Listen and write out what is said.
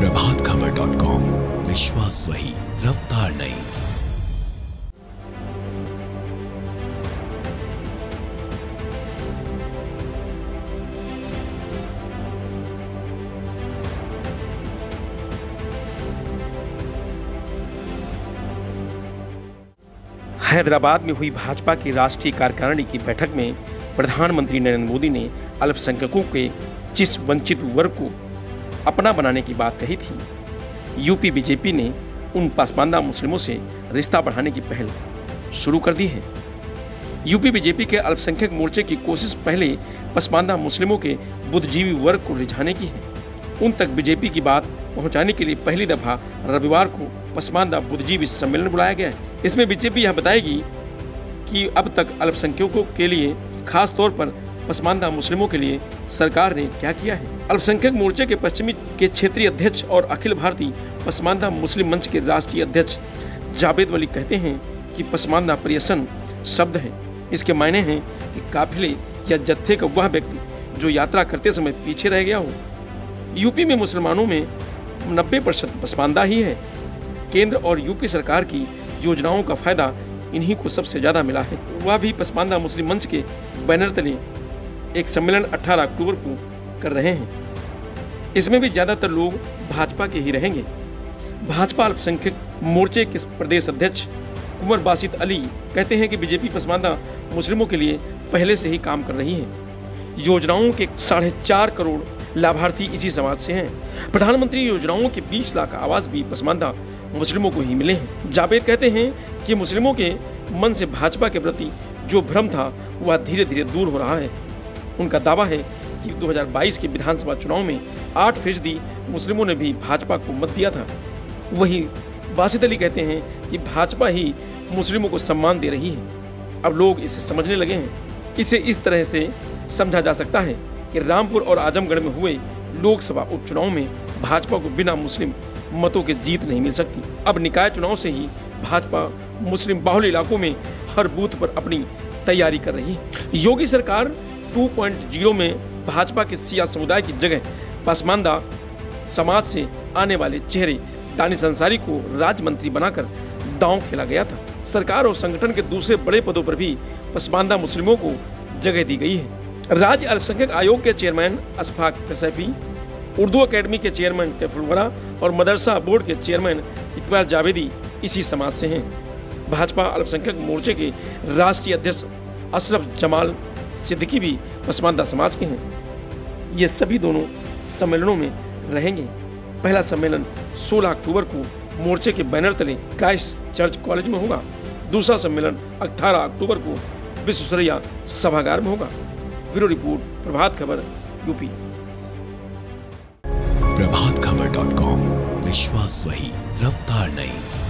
प्रभातखबर.com, विश्वास वही, रफ्तार नहीं। हैदराबाद में हुई भाजपा की राष्ट्रीय कार्यकारिणी की बैठक में प्रधानमंत्री नरेंद्र मोदी ने अल्पसंख्यकों के जिस वंचित वर्ग को अपना बनाने की बात कही थी, यूपी बीजेपी ने उन पसमानदा मुस्लिमों से रिश्ता बढ़ाने की पहल शुरू कर दी है। यूपी बीजेपी के अल्पसंख्यक मोर्चे की कोशिश पहले पसमानदा मुस्लिमों के बुद्धिजीवी वर्ग को रिझाने की है। उन तक बीजेपी की बात पहुंचाने के लिए पहली दफा रविवार को पसमानदा बुद्धिजीवी सम्मेलन बुलाया गया है। इसमें बीजेपी यह बताएगी कि अब तक अल्पसंख्यकों के लिए, खास तौर पर पसमानदा मुस्लिमों के लिए सरकार ने क्या किया है। अल्पसंख्यक मोर्चे के पश्चिमी के क्षेत्रीय अध्यक्ष और अखिल भारतीय पसमानदा मुस्लिम मंच के राष्ट्रीय अध्यक्ष जावेद वली कहते हैं कि पसमानदा पर्यसन शब्द है। इसके मायने हैं कि काफिले या जत्थे का वह व्यक्ति जो यात्रा करते समय पीछे रह गया हो। यूपी में मुसलमानों में 90% पसमानदा ही है। केंद्र और यूपी सरकार की योजनाओं का फायदा इन्हीं को सबसे ज्यादा मिला है। वह भी पसमानदा मुस्लिम मंच के बैनर तले एक सम्मेलन 18 अक्टूबर को कर रहे हैं। इसमें भी ज्यादातर लोग भाजपा के ही रहेंगे। भाजपा अल्पसंख्यक मोर्चे के प्रदेश अध्यक्ष कुंवर बासित अली कहते हैं कि बीजेपी पसमानदा मुस्लिमों के लिए पहले से ही काम कर रही है। योजनाओं के 4.5 करोड़ लाभार्थी इसी समाज से हैं। प्रधानमंत्री योजनाओं के 20 लाख आवास भी पसमानदा मुस्लिमों को ही मिले हैं। जावेद कहते हैं कि मुस्लिमों के मन से भाजपा के प्रति जो भ्रम था वह धीरे धीरे दूर हो रहा है। उनका दावा है कि 2022 के विधानसभा चुनाव में 8% मुस्लिमों ने भी भाजपा को मत दिया था। वहीं बासित अली कहते हैं कि भाजपा ही मुस्लिमों को सम्मान दे रही है। अब लोग इसे समझने लगे हैं। इसे इस तरह से समझा जा सकता है कि रामपुर और आजमगढ़ में हुए लोकसभा उपचुनाव में भाजपा को बिना मुस्लिम मतों के जीत नहीं मिल सकती। अब निकाय चुनाव से ही भाजपा मुस्लिम बाहुल इलाकों में हर बूथ पर अपनी तैयारी कर रही है। योगी सरकार 2.0 में भाजपा के सिया समुदाय की जगह पसमानदा समाज से आने वाले चेहरे दानिश अंसारी को राज्य मंत्री बनाकर दांव खेला गया था। सरकार और संगठन के दूसरे बड़े पदों पर भी पसमानदा मुस्लिमों को जगह दी गई है। राज्य अल्पसंख्यक आयोग के चेयरमैन अशफाक कसैफी, उर्दू अकेडमी के चेयरमैन कैफुल वरा और मदरसा बोर्ड के चेयरमैन इकबाल जावेदी इसी समाज से हैं। भाजपा अल्पसंख्यक मोर्चे के राष्ट्रीय अध्यक्ष अशरफ जमाल सिद्दीकी भी पसमानदा समाज के हैं। ये सभी दोनों सम्मेलनों में रहेंगे। पहला सम्मेलन 16 अक्टूबर को मोर्चे के बैनर तले क्राइस्ट चर्च कॉलेज में होगा। दूसरा सम्मेलन 18 अक्टूबर को विश्वेश्वरैया सभागार में होगा। Bureau report, Prabhat Khabar, UP. प्रभातखबर.com, विश्वास वही, रफ्तार नहीं।